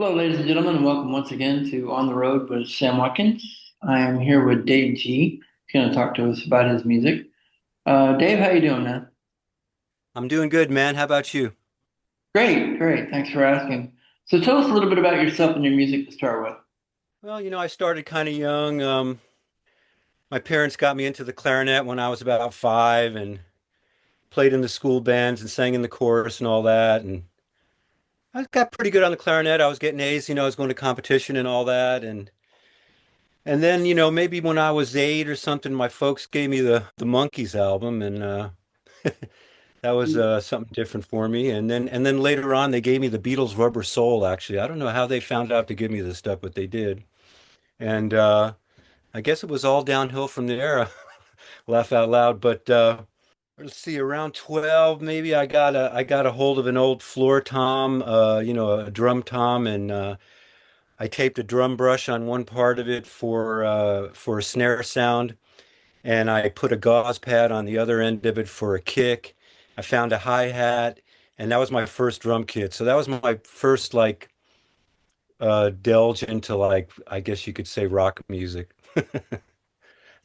Hello, ladies and gentlemen, and welcome once again to On the Road with Sam Watkins. I am here with Dave G. He's going to talk to us about his music. Dave, how you doing, man? I'm doing good, man. How about you? Great, great. Thanks for asking. So tell us a little bit about yourself and your music to start with. Well, I started kind of young. My parents got me into the clarinet when I was about five and played in the school bands and sang in the chorus and all that. And I got pretty good on the clarinet. I was getting A's, I was going to competition and all that. And then, maybe when I was eight or something, my folks gave me the Monkees album and that was something different for me. And then later on, they gave me the Beatles' Rubber Soul, actually. I don't know how they found out to give me this stuff, but they did. And I guess it was all downhill from there. Laugh out loud. But let's see, around 12, maybe I got a hold of an old floor tom, a drum tom, and I taped a drum brush on one part of it for a snare sound, and I put a gauze pad on the other end of it for a kick. I found a hi-hat, and that was my first drum kit. So that was my first like delge into like I guess you could say rock music.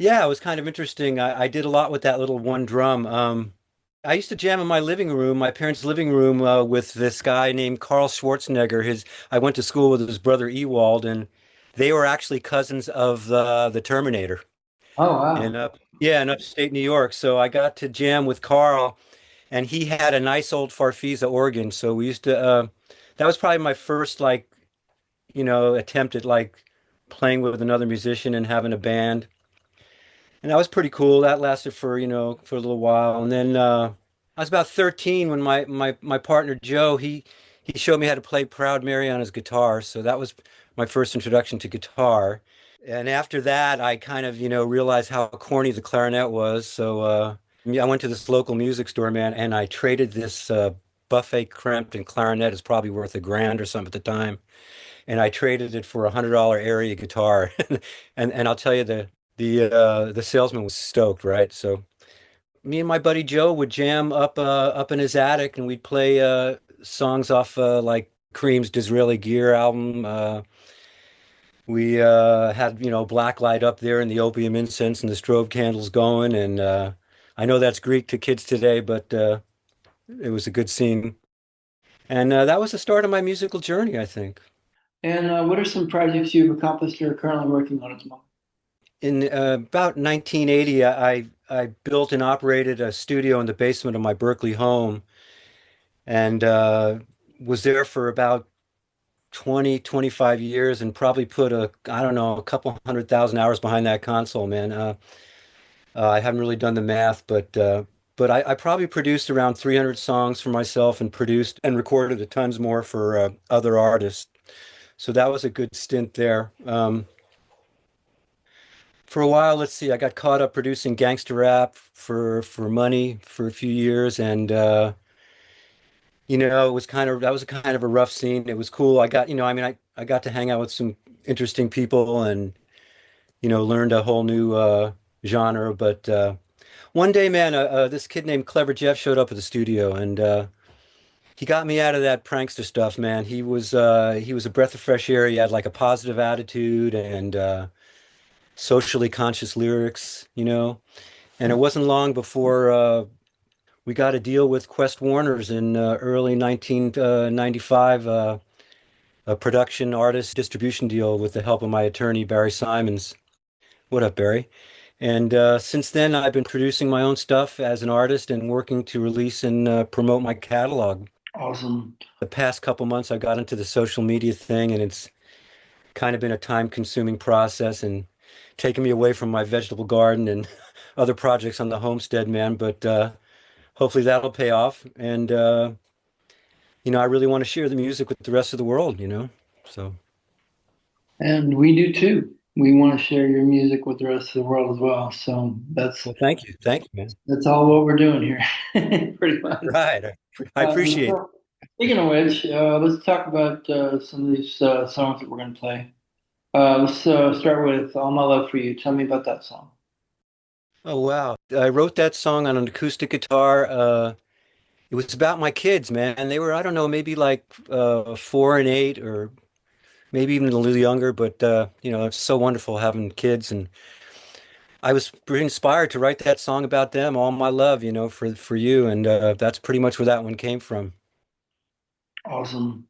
Yeah, it was kind of interesting. I did a lot with that little one drum. I used to jam in my living room, my parents' living room, with this guy named Carl Schwarzenegger. I went to school with his brother Ewald, and they were actually cousins of the Terminator Oh, wow. in upstate New York. So I got to jam with Carl, and he had a nice old Farfisa organ. So we used to. That was probably my first like attempt at like playing with another musician and having a band. And that was pretty cool. That lasted for a little while. And then I was about 13 when my partner Joe, he showed me how to play Proud Mary on his guitar. So that was my first introduction to guitar. And after that, I kind of, realized how corny the clarinet was. So I went to this local music store, man, and I traded this Buffet Crampton clarinet. It's probably worth a grand or something at the time, and I traded it for $100 area guitar. And I'll tell you the salesman was stoked, right? So me and my buddy Joe would jam up in his attic, and we'd play songs off like Cream's Disraeli Gear album. We had black light up there and the opium incense and the strobe candles going, and I know that's Greek to kids today, but it was a good scene. And that was the start of my musical journey, I think. And what are some projects you've accomplished or are currently working on at the moment? In about 1980, I built and operated a studio in the basement of my Berkeley home, and was there for about 20, 25 years, and probably put I don't know, a couple 100,000 hours behind that console, man. I haven't really done the math, but I probably produced around 300 songs for myself and produced and recorded a tons more for other artists. So that was a good stint there. For a while, let's see, I got caught up producing gangster rap for money for a few years, and it was that was a kind of a rough scene. It was cool. I got to hang out with some interesting people and learned a whole new genre. But one day, man, this kid named Clever Jeff showed up at the studio, and he got me out of that prankster stuff, man. He was a breath of fresh air. He had like a positive attitude and socially conscious lyrics. And it wasn't long before we got a deal with Quest Warners in early 1995, a production artist distribution deal with the help of my attorney, Barry Simons. What up, Barry? And since then, I've been producing my own stuff as an artist and working to release and promote my catalog. Awesome. The past couple months, I got into the social media thing, and it's kind of been a time-consuming process and taken me away from my vegetable garden and other projects on the homestead, man. But hopefully that'll pay off. And I really want to share the music with the rest of the world. So, And we do too. We want to share your music with the rest of the world as well. So well, thank you. Thank you, man. that's all what we're doing here, pretty much. Right. I appreciate it. So speaking of which, let's talk about some of these songs that we're going to play. Let's start with All My Love for You. Tell me about that song. Oh, wow. I wrote that song on an acoustic guitar. It was about my kids, man. They were, I don't know, maybe like 4 and 8 or maybe even a little younger, but it's so wonderful having kids. And I was pretty inspired to write that song about them, All My Love, for you. And that's pretty much where that one came from. Awesome.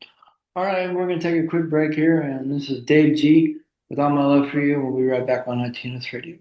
All right, we're going to take a quick break here, and this is Dave G with All My Love for You. We'll be right back on ITNS Radio.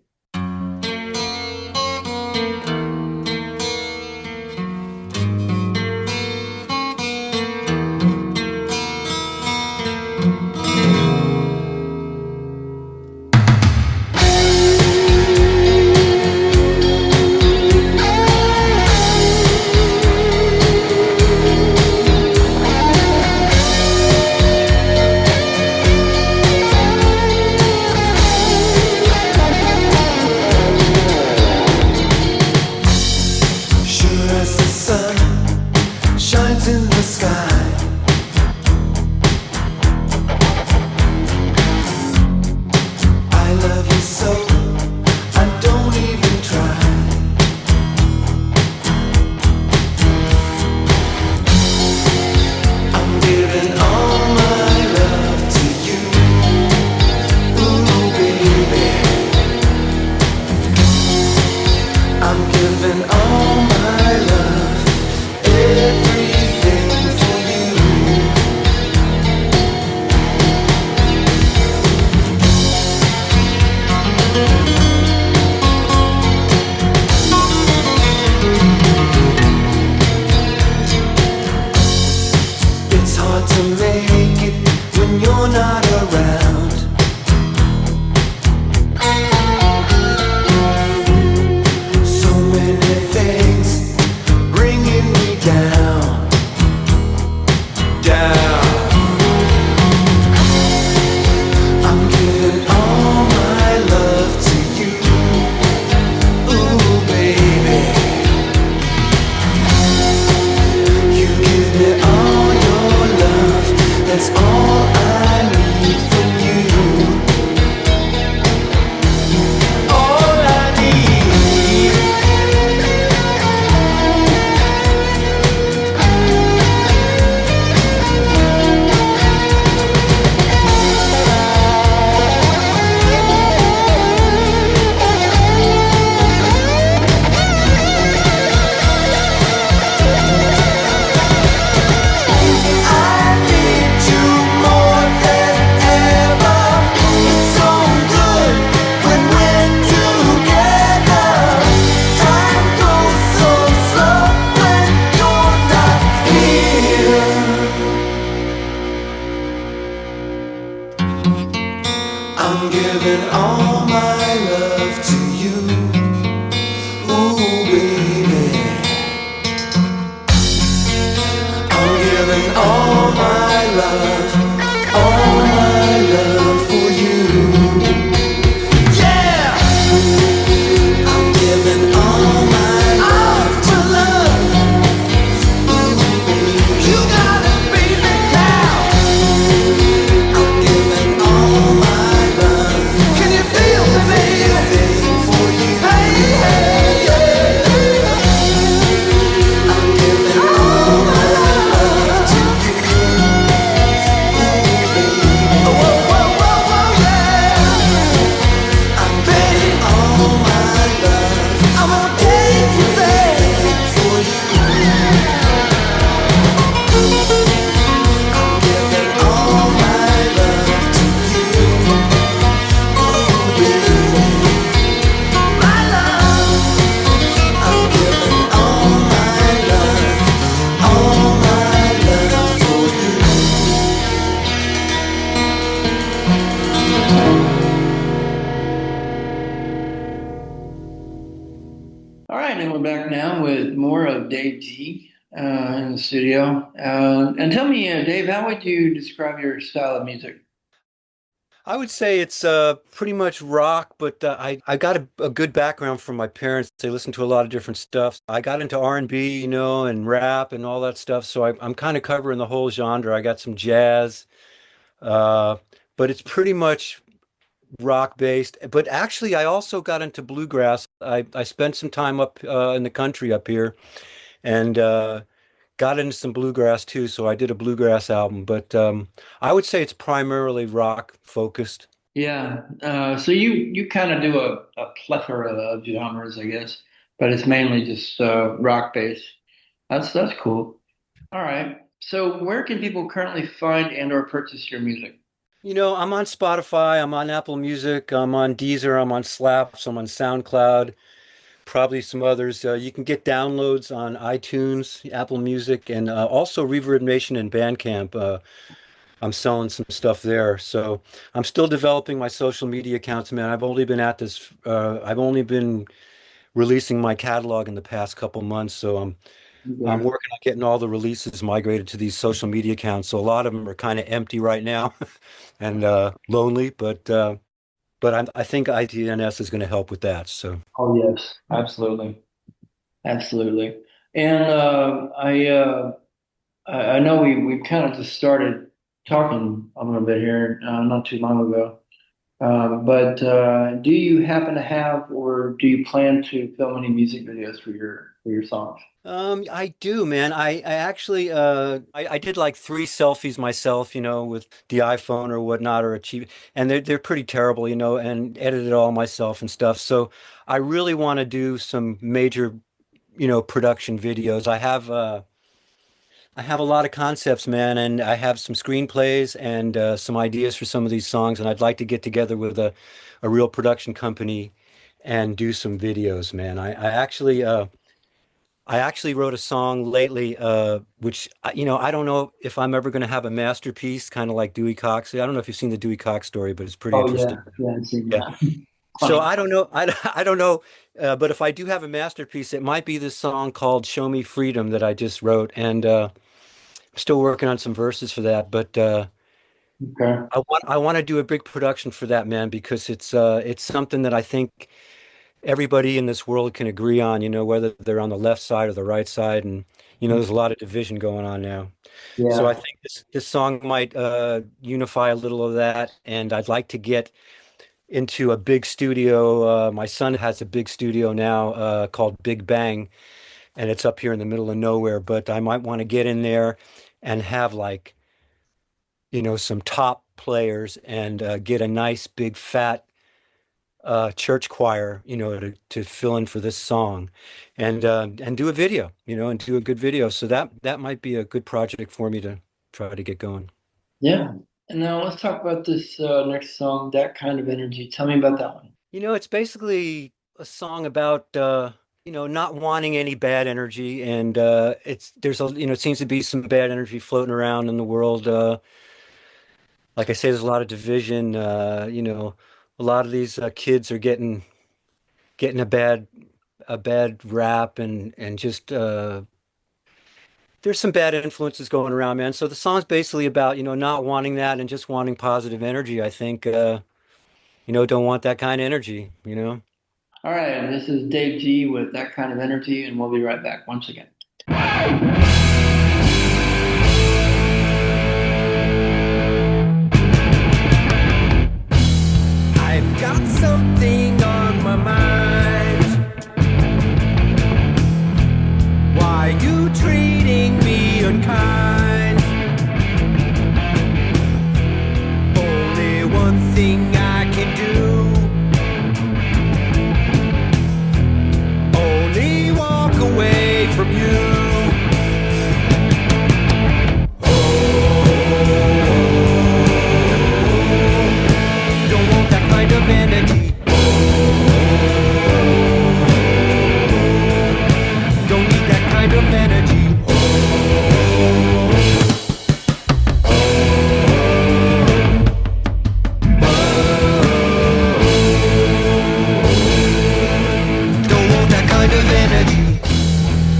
All right, and we're back now with more of Dave G in the studio. And tell me, Dave, how would you describe your style of music? I would say it's pretty much rock, but I got a good background from my parents. They listened to a lot of different stuff. I got into R&B, and rap and all that stuff. So I'm kind of covering the whole genre. I got some jazz, uh, but it's pretty much rock based. But actually, I also got into bluegrass. I spent some time up in the country up here, and got into some bluegrass too, so I did a bluegrass album, but I would say it's primarily rock focused. Yeah. So you kind of do a plethora of genres, I guess, but it's mainly just rock based. That's cool. All right. So where can people currently find and or purchase your music? I'm on Spotify, I'm on Apple Music, I'm on Deezer, I'm on Slaps, I'm on SoundCloud, probably some others. You can get downloads on iTunes, Apple Music, and also Reverb Nation and Bandcamp. I'm selling some stuff there. So I'm still developing my social media accounts, man. I've only been releasing my catalog in the past couple months. So I'm Okay. working on getting all the releases migrated to these social media accounts. So a lot of them are kind of empty right now and lonely, but I think ITNS is going to help with that. So Oh yes, absolutely, absolutely. And I know we kind of just started talking a little bit here not too long ago. But do you happen to have, or do you plan to film any music videos for your songs? I do, man. I actually I did like three selfies myself, with the iPhone or whatnot or achieve and they're pretty terrible, and edited it all myself and stuff. So I really want to do some major, production videos. I have a lot of concepts, man, and I have some screenplays and some ideas for some of these songs, and I'd like to get together with a real production company and do some videos, man. I actually wrote a song lately, which I don't know if I'm ever going to have a masterpiece, kind of like Dewey Cox. I don't know if you've seen the Dewey Cox story, but it's pretty Oh yeah, interesting. yeah, I've seen Yeah. that. So Funny. I don't know. I don't know. But if I do have a masterpiece, it might be this song called "Show Me Freedom" that I just wrote, and I'm still working on some verses for that. But Okay. I want to do a big production for that, man, because it's something that I think everybody in this world can agree on, whether they're on the left side or the right side. And, there's a lot of division going on now. So I Yeah. think this song might unify a little of that. And I'd like to get into a big studio. My son has a big studio now called Big Bang, and it's up here in the middle of nowhere. But I might want to get in there and have like, some top players and get a nice big fat church choir, to fill in for this song, and do a video, and do a good video. So that might be a good project for me to try to get going. Yeah. And now let's talk about this next song, That Kind of Energy. Tell me about that one. It's basically a song about not wanting any bad energy, and it seems to be some bad energy floating around in the world. Like I say, there's a lot of division. A lot of these kids are getting a bad rap and just there's some bad influences going around, man. So the song's basically about, not wanting that and just wanting positive energy. I think don't want that kind of energy. All right, and this is Dave G with That Kind of Energy, and we'll be right back once again. I've got something on my mind. Why you treating me unkind? Only one thing I can do. Only walk away from you. Don't want that kind of energy. Don't need that kind of energy. Don't want that kind of energy.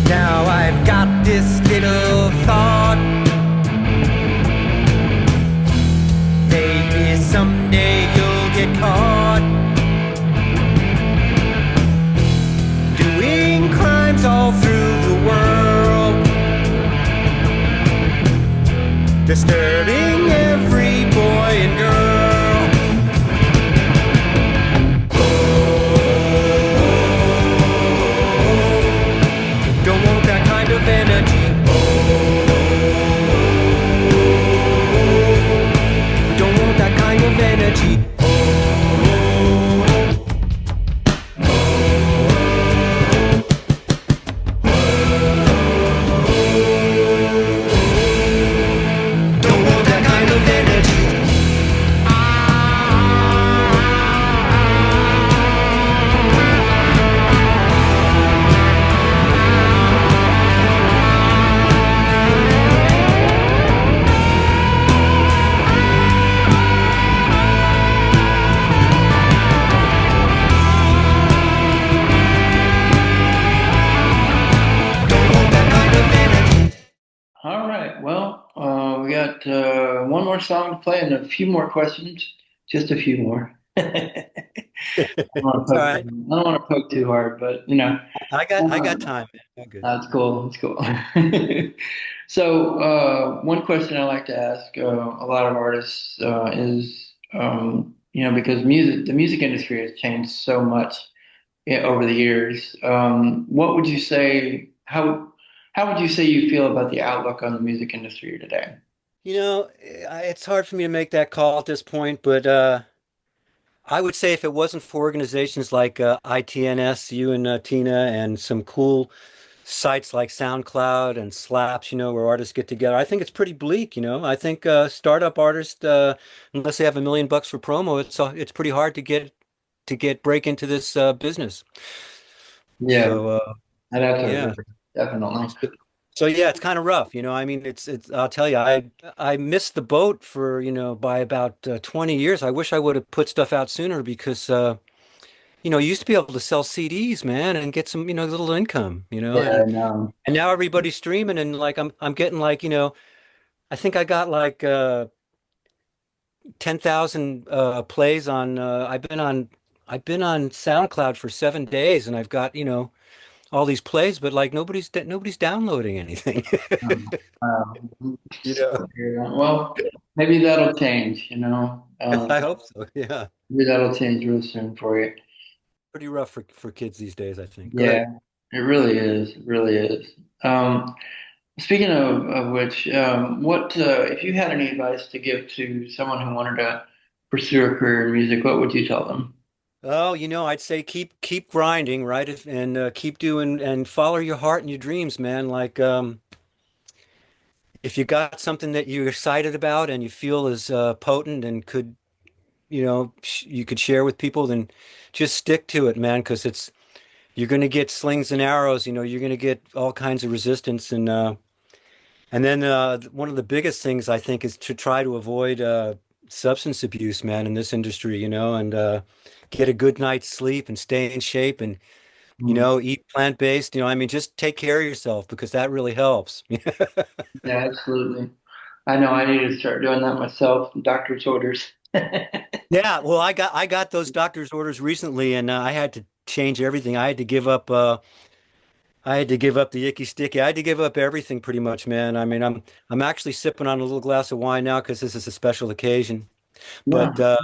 Now I've got this little thought. Maybe someday you'll get caught doing crimes all through the world, disturbing every boy and girl. Don't want that kind of energy. All right. Well, we got one more song to play and a few more questions. Just a few more. I don't want It's to all poke, right. I don't want to poke too hard, but I got uh, time, man. All good. that's cool. That's cool. So, one question I like to ask a lot of artists is, because the music industry has changed so much over the years. What would you say? How would you say you feel about the outlook on the music industry today? It's hard for me to make that call at this point, but I would say if it wasn't for organizations like ITNS, you and Tina, and some cool sites like SoundCloud and Slaps, where artists get together, I think it's pretty bleak. I think startup artists, unless they have $1 million for promo, it's pretty hard to get break into this business. Yeah, So I'd have to yeah. agree. Definitely. So yeah, it's kind of rough. I mean, it's. I'll tell you, I missed the boat for by about 20 years. I wish I would have put stuff out sooner because you used to be able to sell CDs, man, and get some little income, Yeah, and no. and now everybody's streaming and like I'm getting like I think I got like 10,000 plays on. I've been on SoundCloud for 7 days and I've got all these plays, but like nobody's downloading anything. You know. Yeah, well, maybe that'll change. I hope so. Yeah. Maybe that'll change real soon for you. Pretty rough for kids these days, I think. Go Yeah, ahead. it really is. It really is. Speaking of which, what if you had any advice to give to someone who wanted to pursue a career in music, what would you tell them? Oh, I'd say keep grinding, right? And keep doing and follow your heart and your dreams, man. Like if you got something that you're excited about and you feel is potent and could, you could share with people, then just stick to it, man, because you're going to get slings and arrows, you're going to get all kinds of resistance and then one of the biggest things I think is to try to avoid substance abuse, man, in this industry, and get a good night's sleep and stay in shape and, Mm, eat plant-based. I mean, just take care of yourself because that really helps. yeah, absolutely. I know I need to start doing that myself. Doctor's orders. Yeah, well, I got those doctor's orders recently, and I had to change everything. I had to give up the icky sticky. I had to give up everything pretty much, man. I mean, I'm actually sipping on a little glass of wine now because this is a special occasion. Yeah. But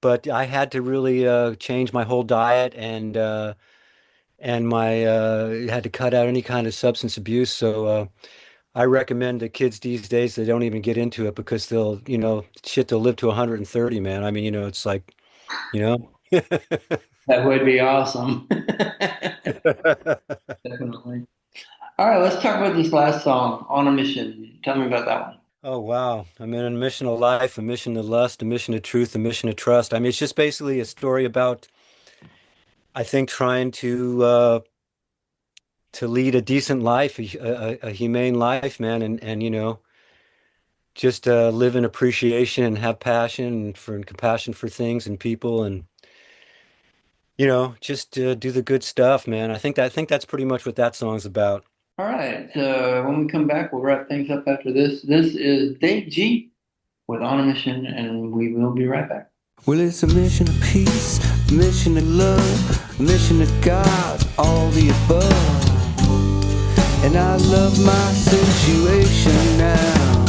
but I had to really change my whole diet and my had to cut out any kind of substance abuse. So I recommend the kids these days they don't even get into it because they'll live to 130, man. I mean, it's like, you know. That would be awesome. Definitely. All right, let's talk about this last song, On a Mission. Tell me about that one. Oh wow. I'm in a mission of life, a mission of lust, a mission of truth, a mission of trust. I mean, it's just basically a story about, I think, trying to lead a decent life, a humane life, man, and just live in appreciation and have passion and compassion for things and people and just do the good stuff, man. I think that's pretty much what that song's about. All right, when we come back, we'll wrap things up after this. This is Dave G with On a Mission, and we will be right back. Well, it's a mission of peace, a mission of love, a mission of God, all the above. And I love my situation now.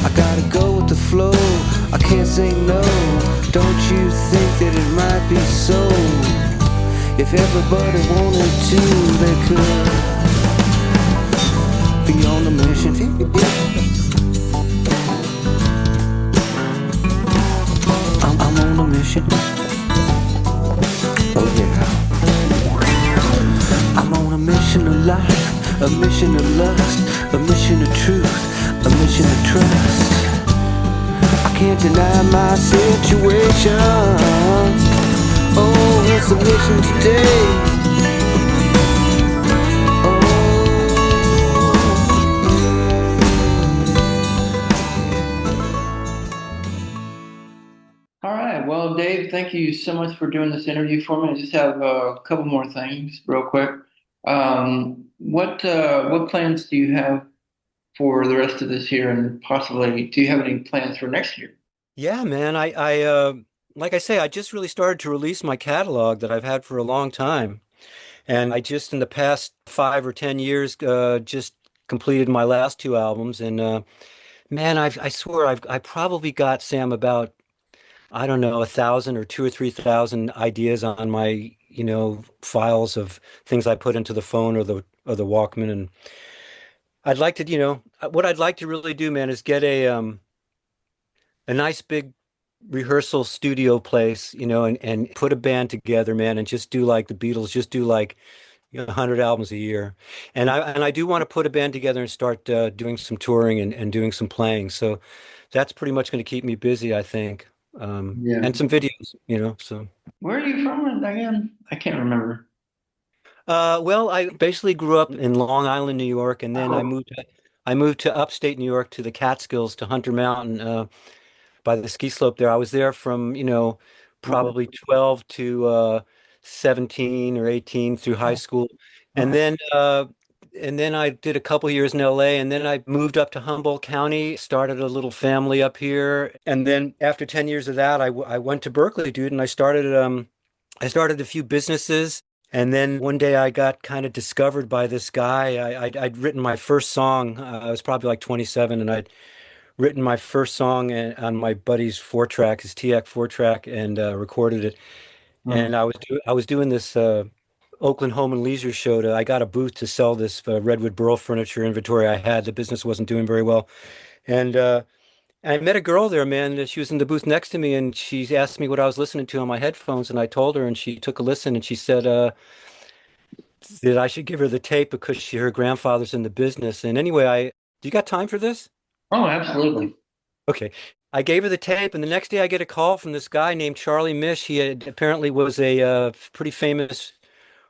I gotta go with the flow, I can't say no. Don't you think that it might be so? If everybody wanted to, they could be on a mission. I'm on a mission. Oh yeah. I'm on a mission of life, a mission of lust, a mission of truth, a mission of trust. I can't deny my situation. Oh, it's a mission today. All right, well, Dave, thank you so much for doing this interview for me. I just have a couple more things, real quick. What plans do you have for the rest of this year, and possibly, do you have any plans for next year? Yeah, man. Like I say, I just really started to release my catalog that I've had for a long time. And I just, in the past 5 or 10 years, just completed my last two albums. And man, I swear I probably got, Sam, about, I don't know, 1,000 or 2 or 3,000 ideas on my, files of things I put into the phone or the Walkman. And I'd like to, what I'd like to really do, man, is get a nice big rehearsal studio place, and put a band together, man, and just do like the Beatles, just do like 100 albums a year. And I do want to put a band together and start doing some touring and doing some playing. So that's pretty much going to keep me busy, I think. Yeah. And some videos, so. Where are you from again? I can't remember. Well, I basically grew up in Long Island, New York, and then I Oh, moved I moved to upstate New York to the Catskills to Hunter Mountain. By the ski slope there. I was there from, okay. probably 12 to 17 or 18 through high school. And Okay. then I did a couple years in LA, and then I moved up to Humboldt County, started a little family up here. And then after 10 years of that, I went to Berkeley, dude, and I started a few businesses. And then one day I got kind of discovered by this guy. I'd written my first song. I was probably like 27, and I'd written my first song on my buddy's four track, his TX four track, and recorded it. Oh, And I was doing this Oakland Home and Leisure show. I got a booth to sell this Redwood Burl furniture inventory I had. The business wasn't doing very well, and I met a girl there, man. She was in the booth next to me, and she asked me what I was listening to on my headphones, and I told her, and she took a listen, and she said that I should give her the tape because her grandfather's in the business. And anyway, do you got time for this? oh, absolutely. Okay. I gave her the tape, and the next day I get a call from this guy named Charlie Mish. He apparently was a pretty famous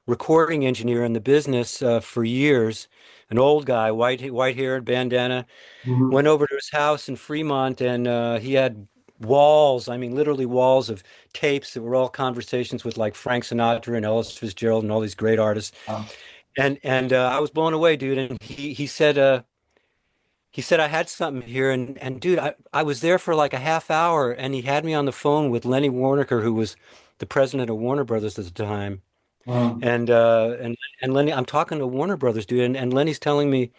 recording engineer in the business for years. An old guy, white haired, bandana. Mhm. Went over to his house in Fremont, and he had walls. I mean, literally walls of tapes that were all conversations with like Frank Sinatra and Ellis Fitzgerald and all these great artists. Wow. And I was blown away, dude. And he said I had something here, and dude, I was there for like a half hour, and he had me on the phone with Lenny Waronker, who was the president of Warner Brothers at the time. Wow. And Lenny, I'm talking to Warner Brothers, dude, and Lenny's telling me,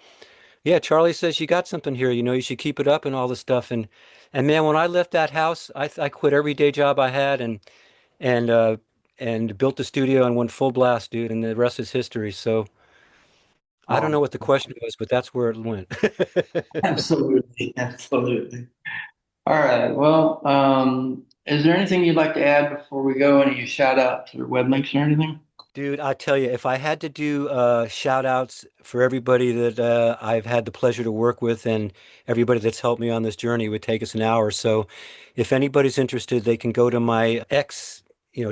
yeah, Charlie says you got something here, you should keep it up and all this stuff. And man, when I left that house, I quit every day job I had and uh and built the studio and went full blast, dude, and the rest is history. So I don't Oh, know what the question was, but that's where it went. absolutely. Absolutely. All right. Well, is there anything you'd like to add before we go? Any shout outs or web links or anything? Dude, I tell you, if I had to do shout outs for everybody that I've had the pleasure to work with and everybody that's helped me on this journey, it would take us an hour. So if anybody's interested, they can go to my X,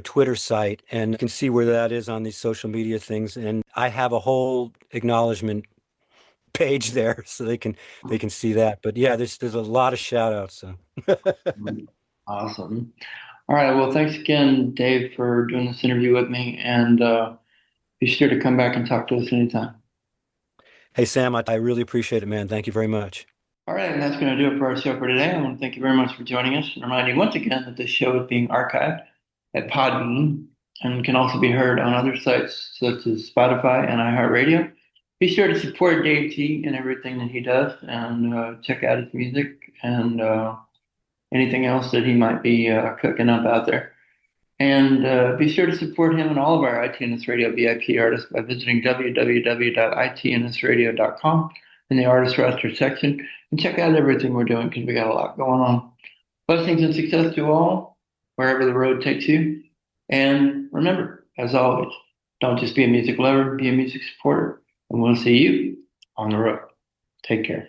Twitter site and you can see where that is on these social media things. And I have a whole acknowledgement page there so they can see that. But yeah, there's a lot of shout outs. So Awesome. All right. Well, thanks again, Dave, for doing this interview with me. And be sure to come back and talk to us anytime. hey Sam, I really appreciate it, man. Thank you very much. All right. And that's going to do it for our show for today. I want to thank you very much for joining us and remind you once again that this show is being archived at Podbean and can also be heard on other sites such as Spotify and iHeartRadio. Be sure to support Dave T and everything that he does and check out his music and anything else that he might be cooking up out there. And be sure to support him and all of our ITNS Radio VIP artists by visiting www.itnsradio.com in the artist roster section and check out everything we're doing because we got a lot going on. Blessings and success to all, wherever the road takes you. And remember, as always, don't just be a music lover, be a music supporter. And we'll see you on the road. Take care.